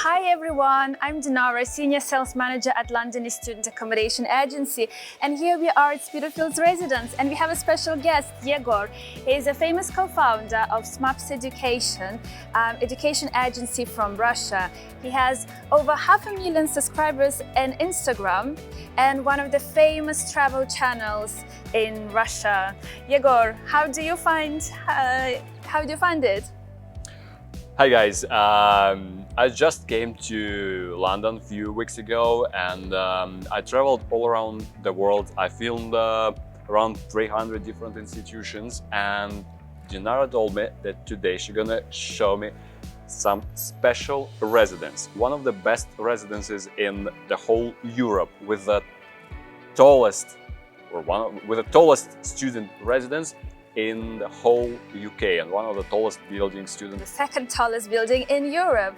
Hi everyone, I'm Dinara, Senior Sales Manager at Londonist Student Accommodation Agency, and here we are at Spitalfields Residence, and we have a special guest, Egor. He is a famous co-founder of SMAPS Education, education agency from Russia. He has over 500,000 subscribers on Instagram and one of the famous travel channels in Russia. Egor, how do you find it? Hi guys, I just came to London a few weeks ago and I traveled all around the world. I filmed around 300 different institutions, and Dinara told me that today she's gonna show me some special residence. One of the best residences in the whole Europe with the tallest student residence in the whole UK and one of the tallest building student. The second tallest building in Europe.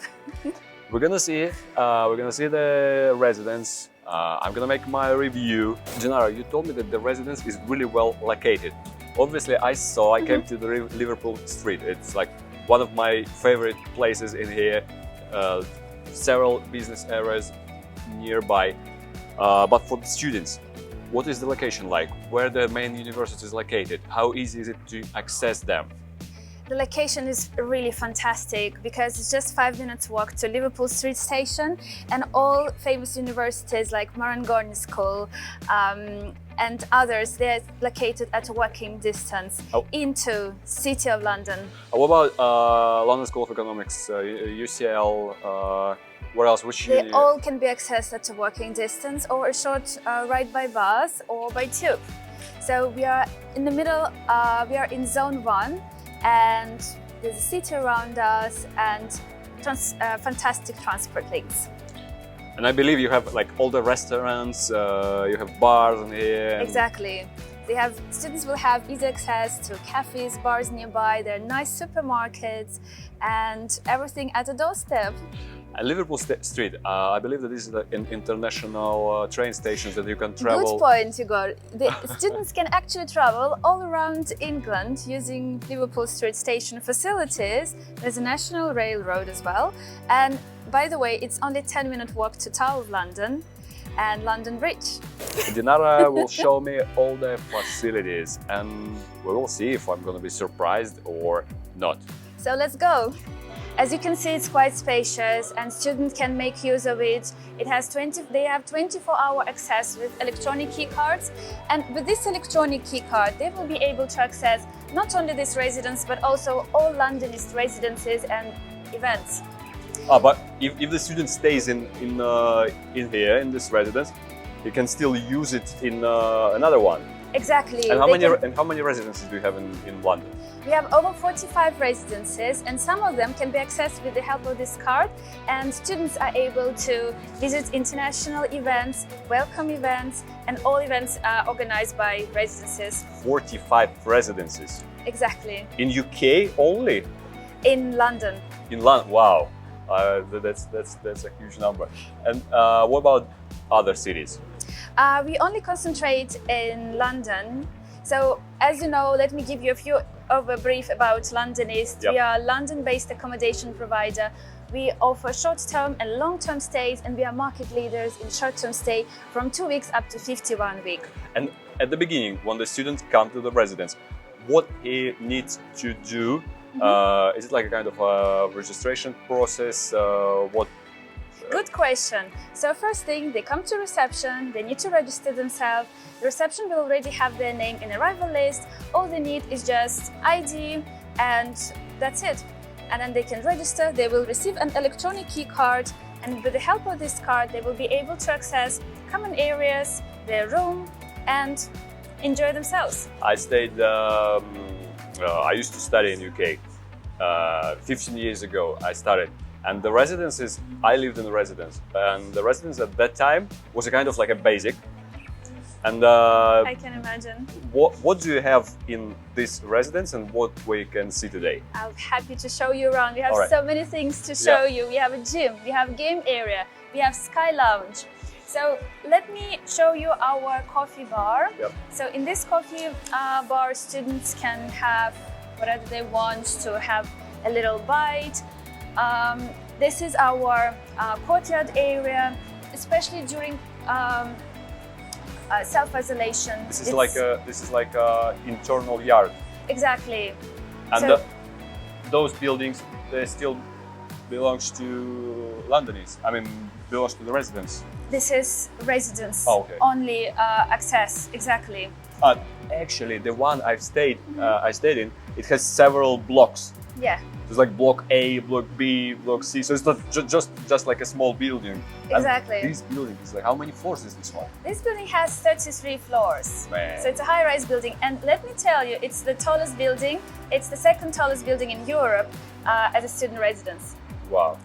We're gonna see the residence. I'm gonna make my review. Dinara, you told me that the residence is really well located. Obviously, I came to the Liverpool Street. It's like one of my favorite places in here. Several business areas nearby. But for the students, what is the location like? Where the main university is located? How easy is it to access them? The location is really fantastic because it's just 5 minutes walk to Liverpool Street Station, and all famous universities like Marangoni School and others, they're located at a walking distance into City of London. What about London School of Economics, UCL? Where else? They all can be accessed at a walking distance or a short ride by bus or by tube. So we are in the middle, we are in Zone 1, and there's a city around us and fantastic transport links. And I believe you have like all the restaurants, you have bars in here. Exactly. Students will have easy access to cafes, bars nearby, there are nice supermarkets and everything at a doorstep. Liverpool Street, I believe that this is an international train station that you can travel. Good point, Egor. The students can actually travel all around England using Liverpool Street Station facilities. There's a national railroad as well. And by the way, it's only a 10-minute walk to Tower of London and London Bridge. Dinara will show me all the facilities and we will see if I'm going to be surprised or not. So let's go. As you can see, it's quite spacious and students can make use of it. They have 24-hour access with electronic key cards, and with this electronic key card, they will be able to access not only this residence, but also all Londonist residences and events. But if the student stays in here, in this residence, he can still use it in another one. Exactly. And how many residences do you have in London? We have over 45 residences, and some of them can be accessed with the help of this card, and students are able to visit international events, welcome events, and all events are organized by residences. 45 residences? Exactly. In UK only? In London. In London, wow. That's a huge number. And what about other cities? We only concentrate in London. So, as you know, let me give you a brief about Londonist. Yep. We are a London-based accommodation provider. We offer short-term and long-term stays, and we are market leaders in short-term stay from 2 weeks up to 51 weeks. And at the beginning, when the students come to the residence, what he needs to do? Is it like a kind of a registration process? Good question. So first thing, they come to reception, they need to register themselves. The reception will already have their name in arrival list. All they need is just ID and that's it. And then they can register, they will receive an electronic key card, and with the help of this card, they will be able to access common areas, their room, and enjoy themselves. I used to study in UK. 15 years ago, I started. And the residences, I lived in the residence, and the residence at that time was a kind of like a basic. And I can imagine. What do you have in this residence and what we can see today? I'm happy to show you around. We have so many things to show you. We have a gym, we have a game area, we have Sky Lounge. So let me show you our coffee bar. Yep. So in this coffee bar, students can have whatever they want to have a little bite. This is our courtyard area, especially during self-isolation. This is like a internal yard. Exactly. And So- those buildings, they still belongs to Londonist. I mean, belongs to the residents. This is residence. Oh, okay. Only access. Exactly. Actually, the one I stayed in, it has several blocks. Yeah. It's like block A, block B, block C. So it's not just like a small building. Exactly. And this building is like, how many floors is this one? This building has 33 floors. Man. So it's a high-rise building, and let me tell you, it's the tallest building. It's the second tallest building in Europe as a student residence. Wow.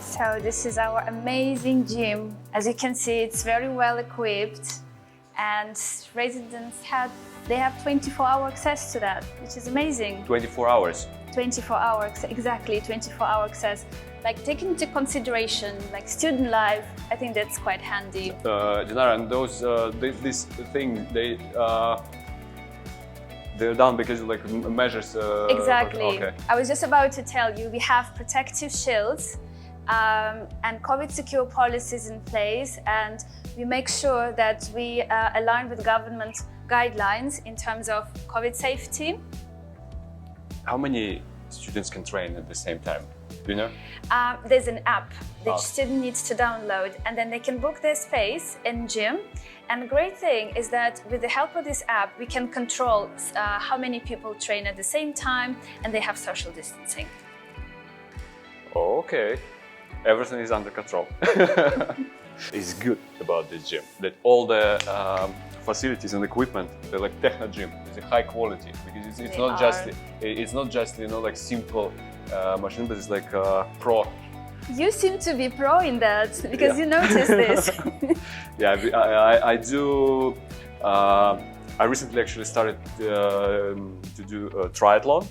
So this is our amazing gym. As you can see, it's very well equipped, and residents have 24-hour access to that, which is amazing. 24 hours. 24 hours, exactly, 24-hour access. Like, taking into consideration like student life, I think that's quite handy. Dinara, and those this thing they're done because of like measures. Exactly. Okay. I was just about to tell you, we have protective shields and COVID secure policies in place, and we make sure that we align with government guidelines in terms of COVID safety. How many students can train at the same time? Do you know? There's an app that Oh. student needs to download, and then they can book their space in gym. And the great thing is that with the help of this app, we can control how many people train at the same time, and they have social distancing. Okay, everything is under control. It's good about this gym that all the facilities and equipment, they're like techno gym. It's a high quality because it's They not are. just like simple machine, but it's like pro. You seem to be pro in that because Yeah. you noticed this. Yeah, I do. I recently actually started to do a triathlon.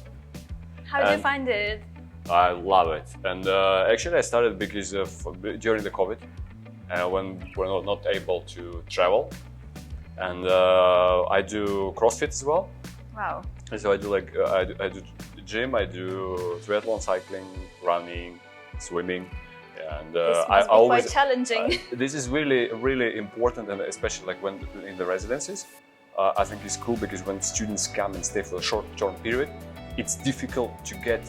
How do you And- find it? I love it, and actually I started because of during the COVID, when we're not able to travel, and I do CrossFit as well. Wow. And so I do like I do gym, I do triathlon, cycling, running, swimming, and This must I be always quite challenging. this is really important, and especially like when in the residences, I think it's cool because when students come and stay for a short-term period, it's difficult to get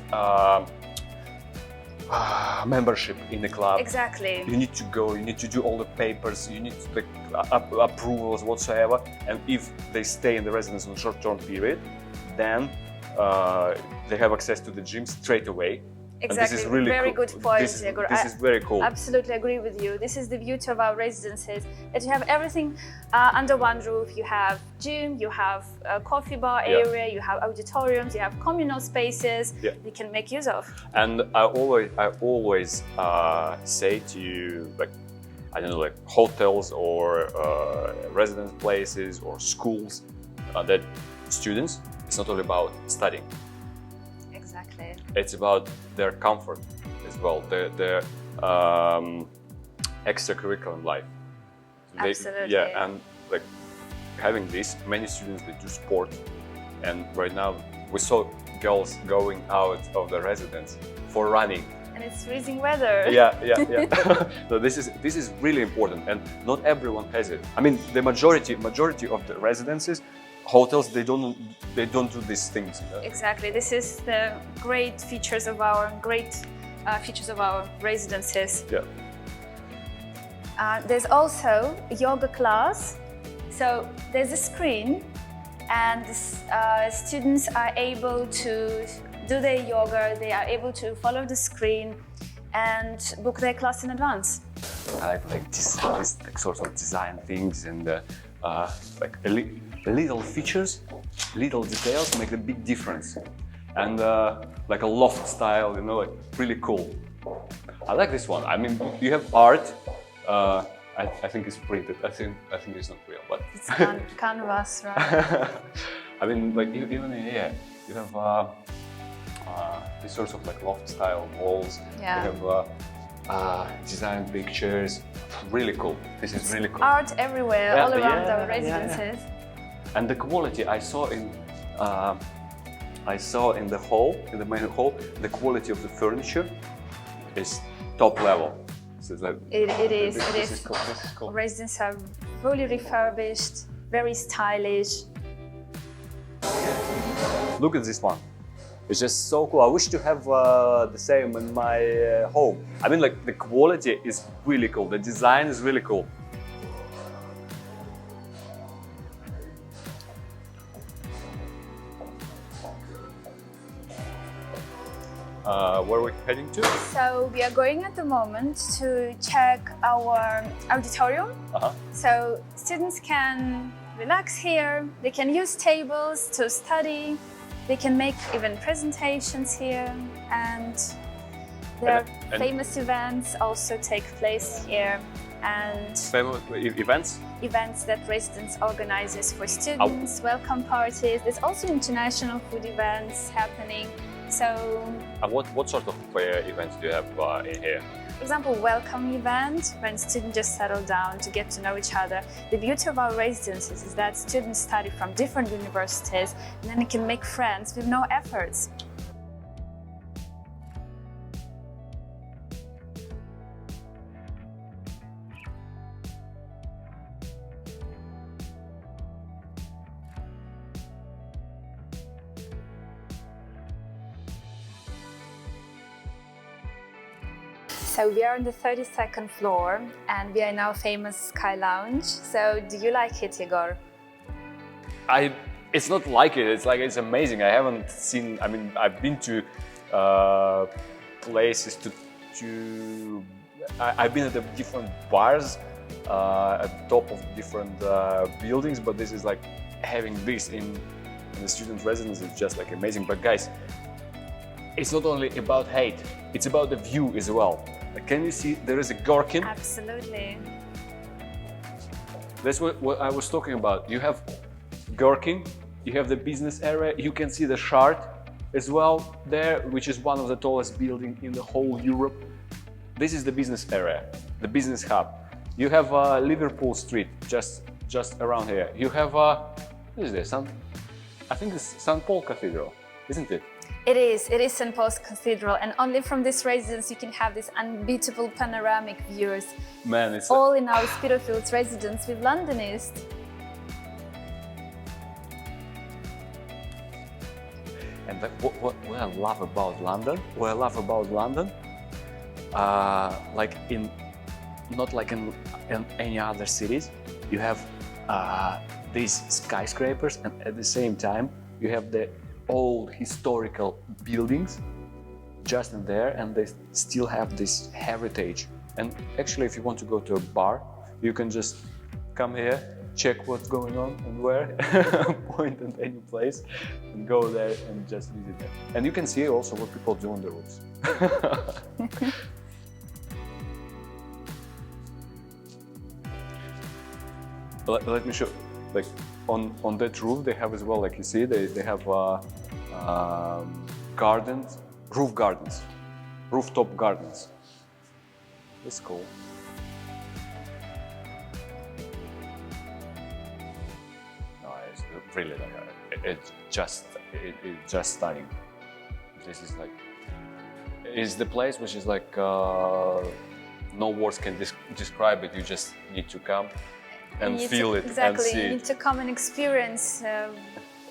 membership in the club. Exactly. You need to go, you need to do all the papers, you need to like approvals whatsoever. And if they stay in the residence on a short-term period, then they have access to the gym straight away. And Exactly. this is really Very cool. good point, This Egor. is very cool. Absolutely agree with you. This is the beauty of our residences, that you have everything under one roof. You have gym, you have a coffee bar Yeah. area, you have auditoriums, you have communal spaces Yeah. you can make use of. And I always say to like, I don't know, like hotels or residence places or schools, that students, it's not all about studying. Exactly. It's about their comfort as well, their extracurricular life. Absolutely. Yeah, and like having this, many students they do sport, and right now we saw girls going out of the residence for running. And it's freezing weather. Yeah. So this is really important, and not everyone has it. I mean, the majority of the residences, hotels, they don't do these things. You know? Exactly. This is the great features of our residences. Yeah. There's also a yoga class. So there's a screen, and students are able to do their yoga. They are able to follow the screen and book their class in advance. I like this like, sort of design things, and like little features, little details make a big difference. And like a loft style, you know, like really cool. I like this one. I mean, you have art. I think it's printed. I think it's not real, but It's canvas, right? I mean, like even here, you have these sorts of like loft style walls. Yeah. You have design pictures. Really cool. This is really cool. Art everywhere, Yeah, all around yeah, our residences. And the quality I saw in the hall, in the main hall, the quality of the furniture is top level. So it's like, It is. This is cool. This is cool. Residents are fully refurbished, very stylish. Look at this one. It's just so cool. I wish to have the same in my home. I mean, like, the quality is really cool. The design is really cool. Where are we heading to? So we are going at the moment to check our auditorium. So students can relax here. They can use tables to study. They can make even presentations here, and there are famous events also take place here, and Famous events? Events that residents organizes for students, welcome parties. There's also international food events happening. So, What sort of events do you have in here? for example, welcome event when students just settle down to get to know each other. The beauty of our residences is that students study from different universities, and then they can make friends with no efforts. So we are on the 32nd floor, and we are in our famous Sky Lounge. So do you like it, Egor? It's not like it. It's like, it's amazing. I haven't seen. I mean, I've been to places I've been at the different bars at the top of different buildings, but this is like having this in the student residence is just like amazing. But guys, it's not only about height, it's about the view as well. Like, can you see there is a gherkin? Absolutely. That's what I was talking about. You have gherkin, you have the business area, you can see the Shard as well there, which is one of the tallest buildings in the whole Europe. This is the business area, the business hub. You have Liverpool Street just around here. You have what is this? I think it's St. Paul Cathedral, isn't it? It is St. Paul's Cathedral, and only from this residence you can have these unbeatable panoramic views. Man, it's all in our Spitalfields Residence with Londonist. And what I love about London, like not like in any other cities, you have these skyscrapers, and at the same time you have the old historical buildings just in there, and they still have this heritage. And actually, if you want to go to a bar, you can just come here, check what's going on and where, point at any place, and go there and just visit them. And you can see also what people do on the roofs. Let me show. Like on that roof, they have as well. Like you see, they have gardens, rooftop gardens. That's cool. No, it's really like it's just stunning. This is like it's the place which is like no words can describe it. You just need to come and feel it. Exactly, and see you need to come and experience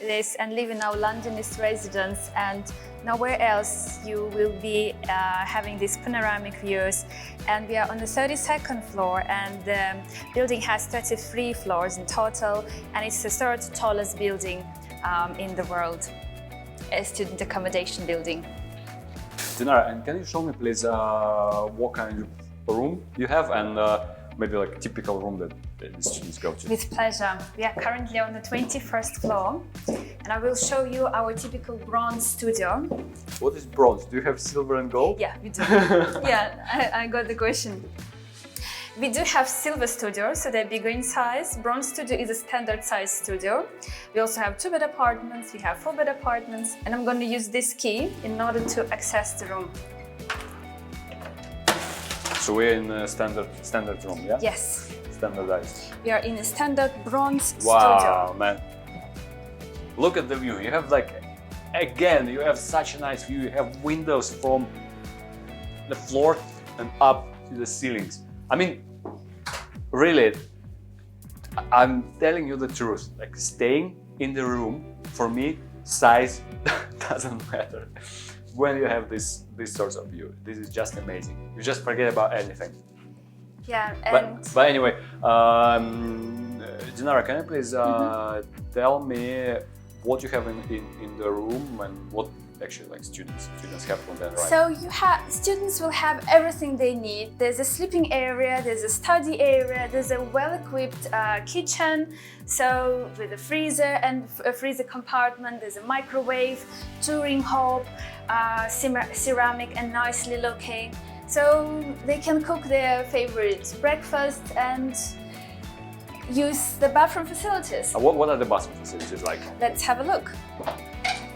this and live in our Londonist residence, and nowhere else you will be having these panoramic views. And we are on the 32nd floor, and the building has 33 floors in total, and it's the third tallest building in the world, a student accommodation building. Dinara, and can you show me please what kind of room you have, and maybe like a typical room that the students go to? With pleasure. We are currently on the 21st floor, and I will show you our typical bronze studio. What is bronze? Do you have silver and gold? Yeah, we do. Yeah, I got the question. We do have silver studios, so they're bigger in size. Bronze studio is a standard size studio. We also have 2-bed apartments, we have 4-bed apartments, and I'm going to use this key in order to access the room. So we're in a standard room, yeah? Yes. Standardized. We are in a standard bronze studio. Wow, man. Look at the view. You have like, again, you have such a nice view. You have windows from the floor and up to the ceilings. I mean, really, I'm telling you the truth. Like staying in the room, for me, size doesn't matter. When you have this sort of view, this is just amazing. You just forget about anything. Yeah, and But anyway, Dinara, can you please tell me what you have in the room and what actually like students have on that, right? so students will have everything they need. There's a sleeping area, there's a study area, there's a well-equipped kitchen, so with a freezer and a freezer compartment, there's a microwave, touring hob, ceramic and nicely looking. So they can cook their favorite breakfast and use the bathroom facilities. What are the bathroom facilities like? Let's have a look.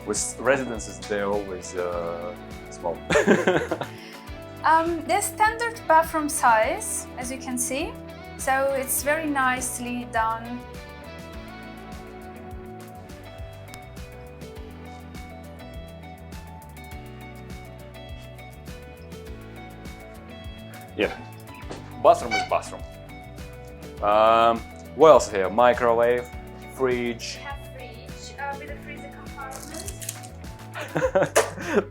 With residences, they're always small. They're standard bathroom size, as you can see. So it's very nicely done. Yeah, bathroom is bathroom. What else here? Microwave, fridge. We have fridge with a freezer compartment.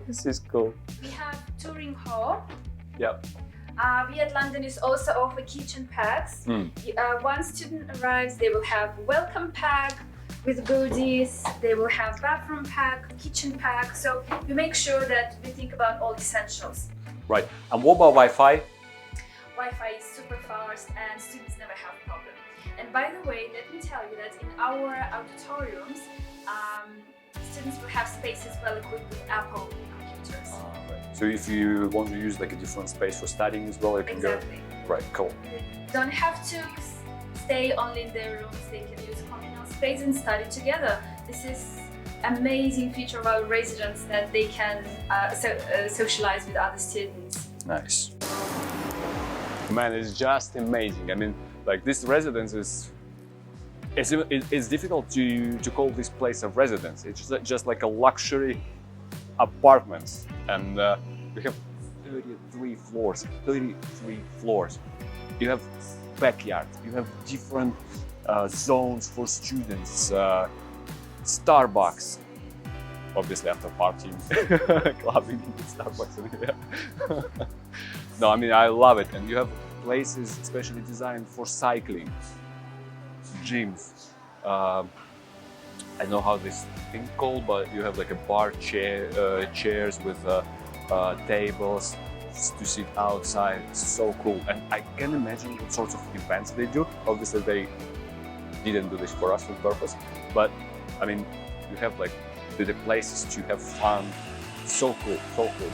This is cool. We have touring hob. Yep. We at Londonist also offer kitchen packs. Once student arrives, they will have welcome pack with goodies. They will have bathroom pack, kitchen pack. So we make sure that we think about all essentials. Right. And what about Wi-Fi? Wi-Fi is super fast and students never have problem. And by the way, let me tell you that in our auditoriums, students will have spaces well equipped with Apple computers. Right. So if you want to use like a different space for studying as well, you can go. Right, cool. They don't have to stay only in their rooms, they can use communal space and study together. This is amazing feature of our residents that they can socialize with other students. Nice. Man, it's just amazing. I mean, like this residence is, it's difficult to call this place a residence. It's just like a luxury apartments. And we have 33 floors, 33 floors. You have backyard, you have different zones for students, Starbucks, obviously after partying, clubbing in Starbucks. No, I mean, I love it. And you have places especially designed for cycling, gyms. I don't know how this thing called, but you have like a bar chairs with tables to sit outside. It's so cool. And I can imagine what sorts of events they do. Obviously, they didn't do this for us on purpose, but I mean, you have like the places to have fun. So cool, so cool.